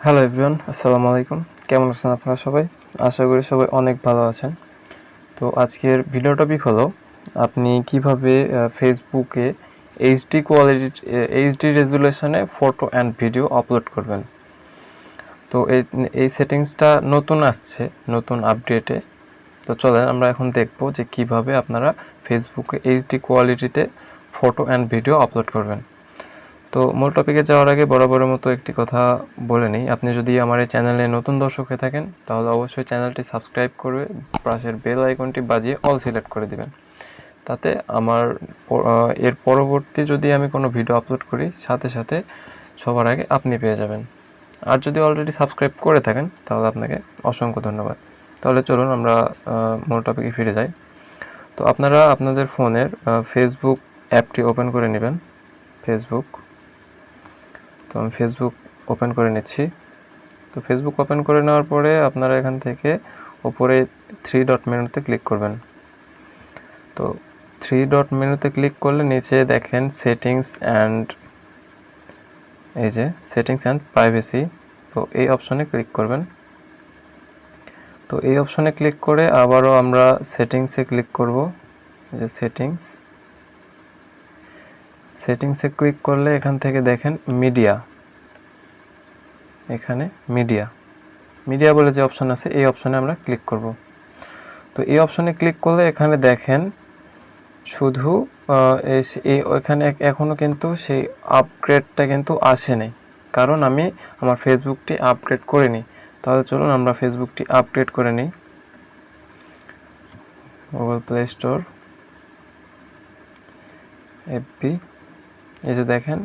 Hello everyone, আসসালামু আলাইকুম। কেমন আছেন আপনারা সবাই? আশা করি সবাই অনেক ভালো আছেন। তো আজকের ভিডিও টপিক হলো আপনি কিভাবে ফেসবুকে এইচডি রেজুলেশনে ফটো অ্যান্ড ভিডিও আপলোড করবেন। তো এই সেটিংসটা নতুন আসছে, নতুন আপডেটে। তো চলেন আমরা এখন দেখব যে কিভাবে আপনারা ফেসবুকে এইচডি কোয়ালিটিতে ফটো অ্যান্ড ভিডিও আপলোড করবেন। তো মূল টপিকে যাওয়ার আগে বরাবরের মতো একটি কথা বলে নিই, আপনি যদি আমার এই চ্যানেলে নতুন দর্শক হয়ে থাকেন তাহলে অবশ্যই চ্যানেলটি সাবস্ক্রাইব করে পাশের বেল আইকনটি বাজিয়ে অল সিলেক্ট করে দিবেন। তাতে আমার এর পরবর্তী যদি আমি কোনো ভিডিও আপলোড করি সাথে সাথে সবার আগে আপনি পেয়ে যাবেন। আর যদি অলরেডি সাবস্ক্রাইব করে থাকেন তাহলে আপনাকে অসংখ্য ধন্যবাদ। তাহলে চলুন আমরা মূল টপিকে ফিরে যাই। তো আপনারা আপনাদের ফোনের ফেসবুক অ্যাপটি ওপেন করে নেবেন। তো আমি ফেসবুক ওপেন করে নিচ্ছি। তো ফেসবুক ওপেন করে নেওয়ার পরে আপনারা এখান থেকে উপরে 3 ডট মেনুতে ক্লিক করবেন। তো 3 ডট মেনুতে ক্লিক করলে নিচে দেখেন সেটিংস অ্যান্ড প্রাইভেসি। তো এই অপশনে ক্লিক করবেন। তো এই অপশনে ক্লিক করে আবারও আমরা সেটিংসে ক্লিক করব। যে সেটিংসে ক্লিক করলে এখান থেকে দেখেন এখানে মিডিয়া বলে যে অপশন আছে এই অপশনে আমরা ক্লিক করব। তো এই অপশনে ক্লিক করলে এখানে দেখেন শুধু এখানে এখনও কিন্তু সেই আপগ্রেডটা কিন্তু আসে নাই, কারণ আমি আমার ফেসবুকটি আপগ্রেড করে নিই। তাহলে চলুন আমরা ফেসবুকটি আপগ্রেড করে নিই। গুগল প্লে স্টোর এফবি, এই যে দেখেন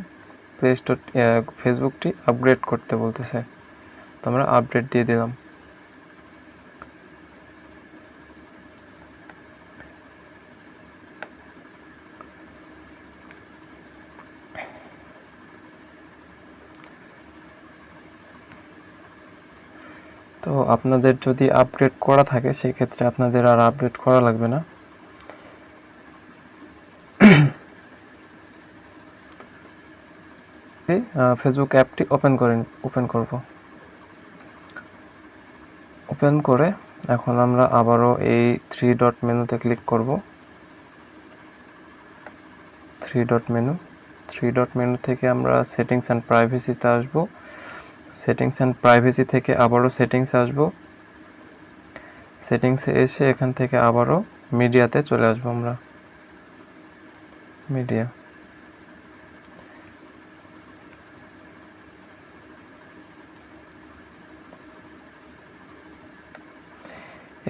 প্লে স্টোর ফেসবুকটি আপগ্রেড করতে বলতেছে। তো আমরা আপডেট দিয়ে দিলাম। তো আপনাদের যদি আপগ্রেড করা থাকে সেই ক্ষেত্রে আপনাদের আর আপডেট করা লাগবে না। ফেসবুক অ্যাপটি ওপেন করব। ওপেন করে এখন আমরা আবারও এই 3 ডট মেনুতে ক্লিক করব। 3 ডট মেনু থেকে আমরা সেটিংস অ্যান্ড প্রাইভেসিতে আসব। সেটিংস অ্যান্ড প্রাইভেসি থেকে আবারও সেটিংসে আসব। সেটিংসে এসে এখান থেকে আবারও মিডিয়াতে চলে আসব। আমরা মিডিয়া,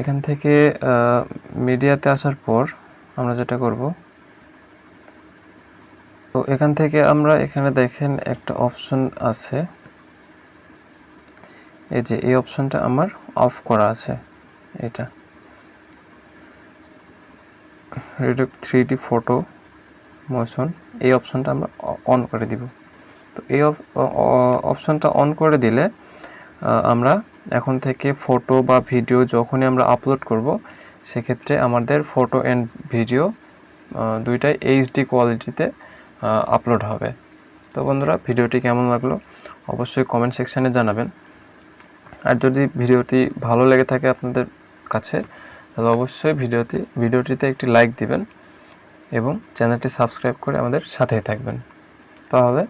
এখান থেকে মিডিয়াতে আসার পর আমরা যেটা করব, তো এখান থেকে আমরা এখানে দেখেন একটা অপশন আছে, এই যে এই অপশনটা আমার অফ করা আছে, এটা রিডাক্ট 3D ফটো মোশন, এই অপশনটা আমরা অন করে দিব। তো এই অপশনটা অন করে দিলে আমরা এখন থেকে ফটো বা ভিডিও যখনই আমরা আপলোড করব সেক্ষেত্রে আমাদের ফটো অ্যান্ড ভিডিও দুইটাই এইচডি কোয়ালিটিতে আপলোড হবে। তো বন্ধুরা, ভিডিওটি কেমন লাগলো অবশ্যই কমেন্ট সেকশানে জানাবেন। আর যদি ভিডিওটি ভালো লেগে থাকে আপনাদের কাছে তাহলে অবশ্যই ভিডিওটিতে একটি লাইক দিবেন এবং চ্যানেলটি সাবস্ক্রাইব করে আমাদের সাথেই থাকবেন। তাহলে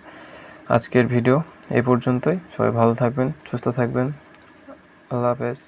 আজকের ভিডিও এই পর্যন্তই। সবাই ভালো থাকবেন, সুস্থ থাকবেন। আল্লাহ হাফেজ।